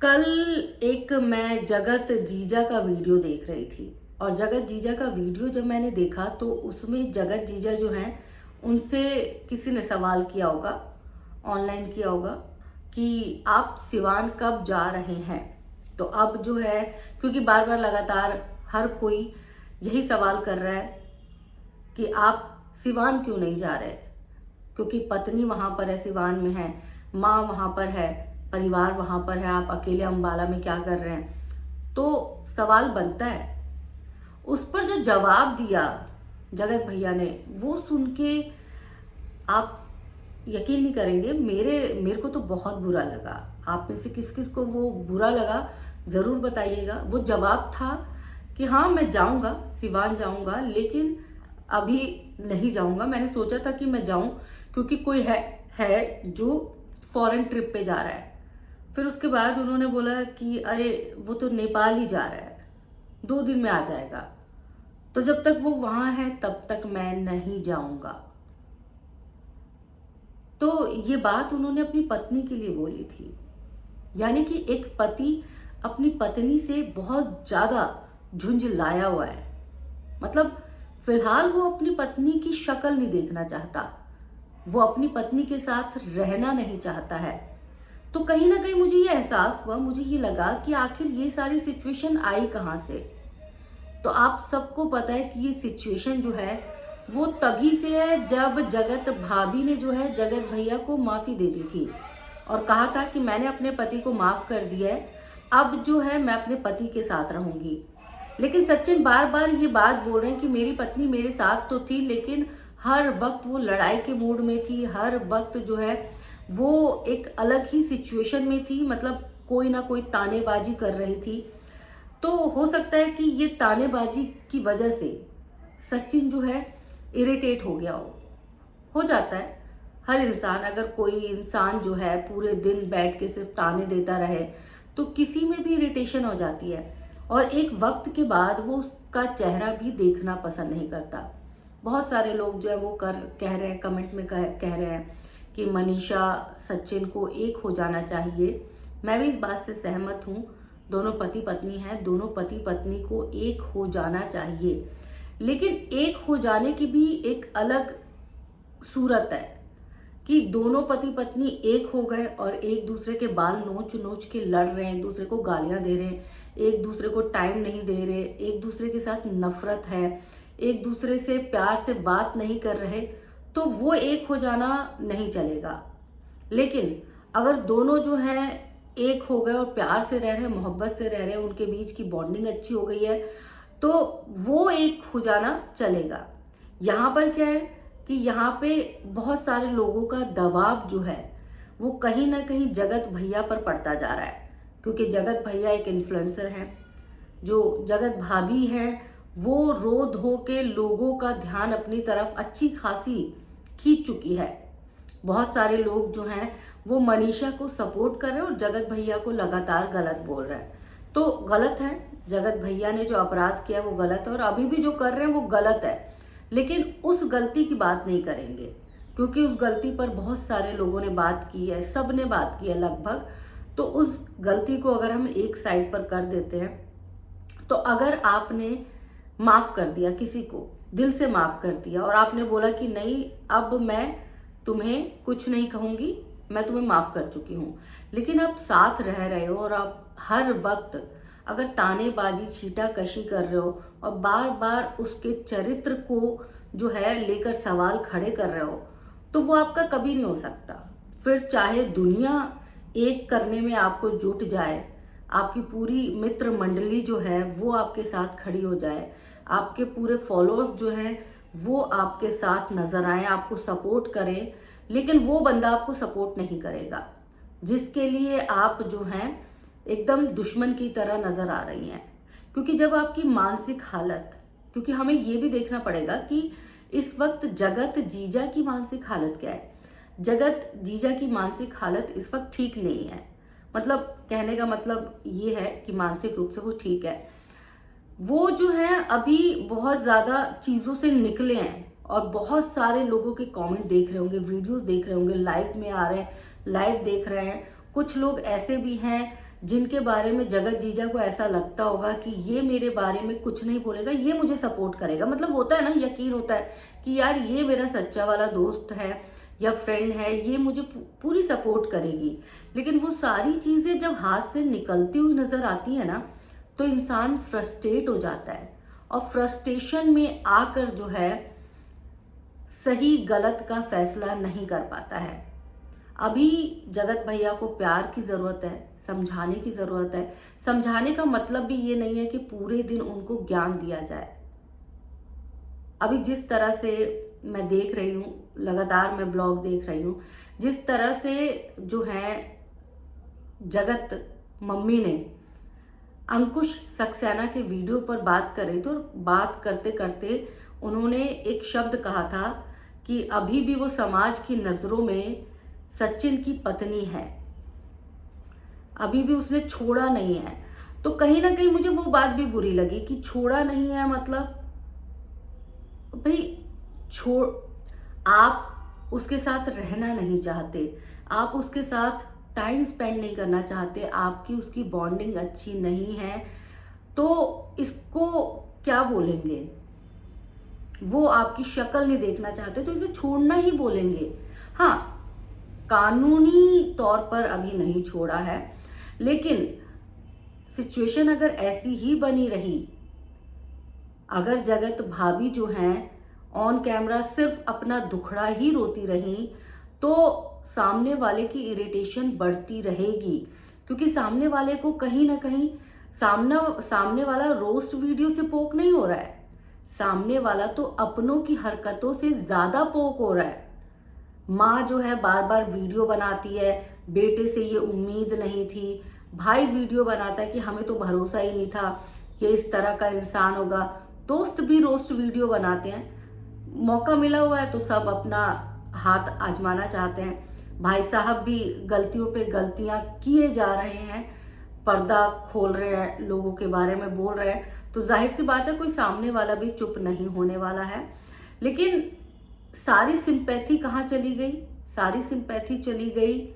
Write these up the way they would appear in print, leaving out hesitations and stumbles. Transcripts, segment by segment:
कल एक मैं जगत जीजा का वीडियो देख रही थी। और जगत जीजा का वीडियो जब मैंने देखा तो उसमें जगत जीजा जो हैं उनसे किसी ने सवाल किया होगा, ऑनलाइन किया होगा कि आप सिवान कब जा रहे हैं। तो अब जो है, क्योंकि बार बार लगातार हर कोई यही सवाल कर रहा है कि आप सिवान क्यों नहीं जा रहे, क्योंकि पत्नी वहां पर है, सिवान में है, माँ वहां पर है, परिवार वहां पर है, आप अकेले अम्बाला में क्या कर रहे हैं। तो सवाल बनता है। उस पर जो जवाब दिया जगत भैया ने, वो सुन के आप यकीन नहीं करेंगे, मेरे को तो बहुत बुरा लगा। आप में से किस किस को वो बुरा लगा ज़रूर बताइएगा। वो जवाब था कि हाँ मैं जाऊंगा, सिवान जाऊंगा, लेकिन अभी नहीं जाऊंगा। मैंने सोचा था कि मैं जाऊं क्योंकि कोई है जो फॉरेन ट्रिप पे जा रहा है। फिर उसके बाद उन्होंने बोला कि अरे वो तो नेपाल ही जा रहा है, 2 दिन में आ जाएगा, तो जब तक वो वहां है तब तक मैं नहीं जाऊंगा। तो ये बात उन्होंने अपनी पत्नी के लिए बोली थी। यानी कि एक पति अपनी पत्नी से बहुत ज्यादा झुंझ लाया हुआ है। मतलब फिलहाल वो अपनी पत्नी की शक्ल नहीं देखना चाहता, वो अपनी पत्नी के साथ रहना नहीं चाहता है। तो कहीं ना कहीं मुझे ये एहसास हुआ, मुझे ये लगा कि आखिर ये सारी सिचुएशन आई कहाँ से। तो आप सबको पता है कि ये सिचुएशन जो है वो तभी से है जब जगत भाभी ने जो है जगत भैया को माफी दे दी थी और कहा था कि मैंने अपने पति को माफ कर दिया है, अब जो है मैं अपने पति के साथ रहूंगी। लेकिन सचिन बार बार ये बात बोल रहे हैं कि मेरी पत्नी मेरे साथ तो थी, लेकिन हर वक्त वो लड़ाई के मूड में थी, हर वक्त जो है वो एक अलग ही सिचुएशन में थी। मतलब कोई ना कोई तानेबाजी कर रही थी। तो हो सकता है कि ये तानेबाजी की वजह से सचिन जो है इरिटेट हो गया हो जाता है हर इंसान। अगर कोई इंसान जो है पूरे दिन बैठ के सिर्फ ताने देता रहे तो किसी में भी इरिटेशन हो जाती है, और एक वक्त के बाद वो उसका चेहरा भी देखना पसंद नहीं करता। बहुत सारे लोग जो है वो कह रहे हैं, कमेंट में कह रहे हैं कि मनीषा सचिन को एक हो जाना चाहिए। मैं भी इस बात से सहमत हूँ। दोनों पति पत्नी हैं, दोनों पति पत्नी को एक हो जाना चाहिए, लेकिन एक हो जाने की भी एक अलग सूरत है कि दोनों पति पत्नी एक हो गए और एक दूसरे के बाल नोच नोच के लड़ रहे हैं, एक दूसरे को गालियां दे रहे हैं, एक दूसरे को टाइम नहीं दे रहे, एक दूसरे के साथ नफरत है, एक दूसरे से प्यार से बात नहीं कर रहे, तो वो एक हो जाना नहीं चलेगा। लेकिन अगर दोनों जो हैं एक हो गए और प्यार से रह रहे हैं, मोहब्बत से रह रहे हैं, उनके बीच की बॉन्डिंग अच्छी हो गई है, तो वो एक हो जाना चलेगा। यहाँ पर क्या है कि यहाँ पे बहुत सारे लोगों का दबाव जो है वो कहीं ना कहीं जगत भैया पर पड़ता जा रहा है, क्योंकि जगत भैया एक इन्फ्लुएंसर हैं। जो जगत भाभी है वो रो धो के लोगों का ध्यान अपनी तरफ अच्छी खासी खींच चुकी है। बहुत सारे लोग जो हैं वो मनीषा को सपोर्ट कर रहे हैं और जगत भैया को लगातार गलत बोल रहे हैं। तो गलत है, जगत भैया ने जो अपराध किया वो गलत है और अभी भी जो कर रहे हैं वो गलत है। लेकिन उस गलती की बात नहीं करेंगे, क्योंकि उस गलती पर बहुत सारे लोगों ने बात की है, सब ने बात की है लगभग। तो उस गलती को अगर हम एक साइड पर कर देते हैं, तो अगर आपने माफ कर दिया किसी को, दिल से माफ कर दिया और आपने बोला कि नहीं अब मैं तुम्हें कुछ नहीं कहूंगी, मैं तुम्हें माफ कर चुकी हूं, लेकिन आप साथ रह रहे हो और आप हर वक्त अगर तानेबाजी छीटा कशी कर रहे हो और बार बार उसके चरित्र को जो है लेकर सवाल खड़े कर रहे हो, तो वो आपका कभी नहीं हो सकता। फिर चाहे दुनिया एक करने में आपको जुट जाए, आपकी पूरी मित्र मंडली जो है वो आपके साथ खड़ी हो जाए, आपके पूरे फॉलोअर्स जो हैं वो आपके साथ नजर आए, आपको सपोर्ट करें, लेकिन वो बंदा आपको सपोर्ट नहीं करेगा जिसके लिए आप जो हैं एकदम दुश्मन की तरह नजर आ रही हैं। क्योंकि जब आपकी मानसिक हालत, क्योंकि हमें ये भी देखना पड़ेगा कि इस वक्त जगत जीजा की मानसिक हालत क्या है। जगत जीजा की मानसिक हालत इस वक्त ठीक नहीं है। मतलब कहने का मतलब ये है कि मानसिक रूप से वो ठीक है। वो जो है अभी बहुत ज्यादा चीजों से निकले हैं और बहुत सारे लोगों के कमेंट देख रहे होंगे, वीडियोस देख रहे होंगे, लाइव में आ रहे हैं, लाइव देख रहे हैं। कुछ लोग ऐसे भी हैं जिनके बारे में जगत जीजा को ऐसा लगता होगा कि ये मेरे बारे में कुछ नहीं बोलेगा, ये मुझे सपोर्ट करेगा। मतलब होता है ना, यकीन होता है कि यार ये मेरा सच्चा वाला दोस्त है या फ्रेंड है, ये मुझे पूरी सपोर्ट करेगी। लेकिन वो सारी चीज़ें जब हाथ से निकलती हुई नज़र आती है ना, तो इंसान फ्रस्ट्रेट हो जाता है और फ्रस्ट्रेशन में आकर जो है सही गलत का फैसला नहीं कर पाता है। अभी जगत भैया को प्यार की ज़रूरत है, समझाने की ज़रूरत है। समझाने का मतलब भी ये नहीं है कि पूरे दिन उनको ज्ञान दिया जाए। अभी जिस तरह से मैं देख रही हूँ, लगातार मैं ब्लॉग देख रही हूँ, जिस तरह से जो है जगत मम्मी ने अंकुश सक्सेना के वीडियो पर बात कर रही थी, और बात करते करते उन्होंने एक शब्द कहा था कि अभी भी वो समाज की नज़रों में सचिन की पत्नी है, अभी भी उसने छोड़ा नहीं है। तो कहीं ना कहीं मुझे वो बात भी बुरी लगी कि छोड़ा नहीं है, मतलब भाई छोड़, आप उसके साथ रहना नहीं चाहते, आप उसके साथ टाइम स्पेंड नहीं करना चाहते, आपकी उसकी बॉन्डिंग अच्छी नहीं है, तो इसको क्या बोलेंगे, वो आपकी शक्ल नहीं देखना चाहते तो इसे छोड़ना ही बोलेंगे। हाँ, कानूनी तौर पर अभी नहीं छोड़ा है, लेकिन सिचुएशन अगर ऐसी ही बनी रही, अगर जगत भाभी जो हैं ऑन कैमरा सिर्फ अपना दुखड़ा ही रोती रही, तो सामने वाले की इरिटेशन बढ़ती रहेगी। क्योंकि सामने वाले को कहीं ना कहीं सामने वाला रोस्ट वीडियो से पोक नहीं हो रहा है, सामने वाला तो अपनों की हरकतों से ज्यादा पोक हो रहा है। माँ जो है बार बार वीडियो बनाती है, बेटे से ये उम्मीद नहीं थी, भाई वीडियो बनाता है कि हमें तो भरोसा ही नहीं था ये इस तरह का इंसान होगा, दोस्त भी रोस्ट वीडियो बनाते हैं, मौका मिला हुआ है तो सब अपना हाथ आजमाना चाहते हैं। भाई साहब भी गलतियों पे गलतियां किए जा रहे हैं, पर्दा खोल रहे हैं, लोगों के बारे में बोल रहे हैं, तो जाहिर सी बात है कोई सामने वाला भी चुप नहीं होने वाला है। लेकिन सारी सिंपैथी कहाँ चली गई? सारी सिंपैथी चली गई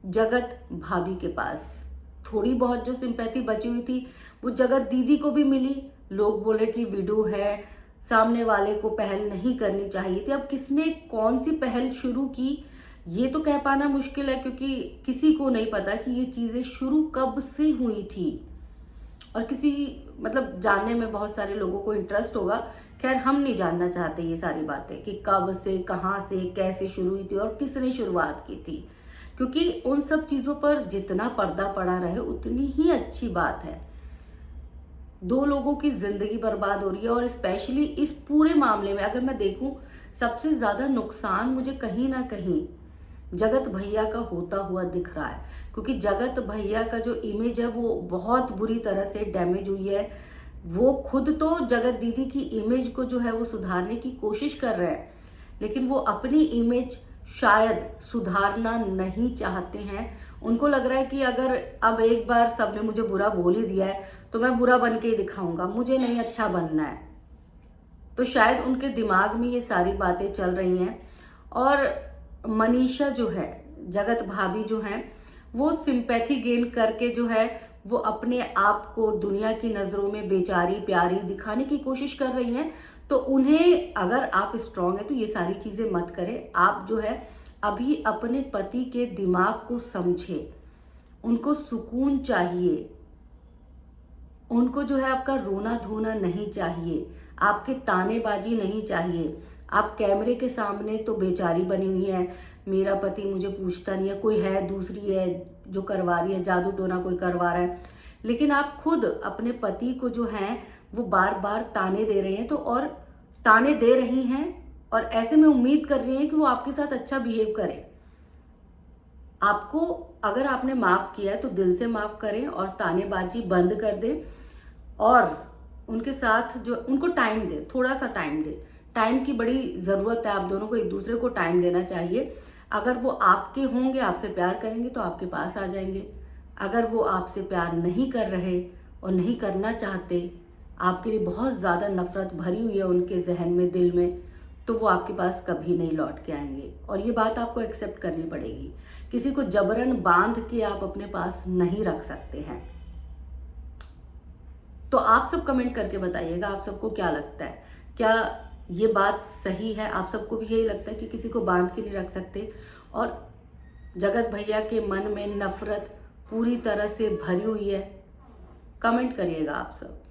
जगत भाभी के पास। थोड़ी बहुत जो सिंपैथी बची हुई थी वो जगत दीदी को भी मिली। लोग बोले कि वीडियो है, सामने वाले को पहल नहीं करनी चाहिए थी। अब किसने कौन सी पहल शुरू की ये तो कह पाना मुश्किल है, क्योंकि किसी को नहीं पता कि ये चीजें शुरू कब से हुई थी। और किसी मतलब जानने में बहुत सारे लोगों को इंटरेस्ट होगा, खैर हम नहीं जानना चाहते ये सारी बातें कि कब से, कहाँ से, कैसे शुरू हुई थी और किसने शुरुआत की थी, क्योंकि उन सब चीजों पर जितना पर्दा पड़ा रहे उतनी ही अच्छी बात है। दो लोगों की जिंदगी बर्बाद हो रही है, और स्पेशली इस पूरे मामले में अगर मैं देखूं, सबसे ज्यादा नुकसान मुझे कहीं ना कहीं जगत भैया का होता हुआ दिख रहा है, क्योंकि जगत भैया का जो इमेज है वो बहुत बुरी तरह से डैमेज हुई है। वो खुद तो जगत दीदी की इमेज को जो है वो सुधारने की कोशिश कर रहे हैं, लेकिन वो अपनी इमेज शायद सुधारना नहीं चाहते हैं। उनको लग रहा है कि अगर अब एक बार सबने मुझे बुरा बोल ही दिया है तो मैं बुरा बन के ही दिखाऊंगा, मुझे नहीं अच्छा बनना है। तो शायद उनके दिमाग में ये सारी बातें चल रही हैं। और मनीषा जो है, जगत भाभी जो है, वो सिंपैथी गेन करके जो है वो अपने आप को दुनिया की नज़रों में बेचारी प्यारी दिखाने की कोशिश कर रही हैं। तो उन्हें, अगर आप स्ट्रांग है तो ये सारी चीज़ें मत करें। आप जो है अभी अपने पति के दिमाग को समझे, उनको सुकून चाहिए, उनको जो है आपका रोना धोना नहीं चाहिए, आपके तानेबाजी नहीं चाहिए। आप कैमरे के सामने तो बेचारी बनी हुई है, मेरा पति मुझे पूछता नहीं है, कोई है दूसरी है जो करवा रही है, जादू टोना कोई करवा रहा है, लेकिन आप खुद अपने पति को जो है वो बार बार ताने दे रहे हैं, तो और ताने दे रही हैं, और ऐसे में उम्मीद कर रही हैं कि वो आपके साथ अच्छा बिहेव करे। आपको अगर आपने माफ किया है तो दिल से माफ करें और तानेबाजी बंद कर दें, और उनके साथ जो उनको टाइम दे, थोड़ा सा टाइम दे। टाइम की बड़ी ज़रूरत है, आप दोनों को एक दूसरे को टाइम देना चाहिए। अगर वो आपके होंगे, आपसे प्यार करेंगे तो आपके पास आ जाएंगे। अगर वो आपसे प्यार नहीं कर रहे और नहीं करना चाहते, आपके लिए बहुत ज़्यादा नफरत भरी हुई है उनके जहन में, दिल में, तो वो आपके पास कभी नहीं लौट के आएंगे, और ये बात आपको एक्सेप्ट करनी पड़ेगी। किसी को जबरन बांध के आप अपने पास नहीं रख सकते हैं। तो आप सब कमेंट करके बताइएगा, आप सबको क्या लगता है, क्या ये बात सही है? आप सबको भी यही लगता है कि किसी को बांध के नहीं रख सकते? और जगत भैया के मन में नफरत पूरी तरह से भरी हुई है? कमेंट करिएगा आप सब।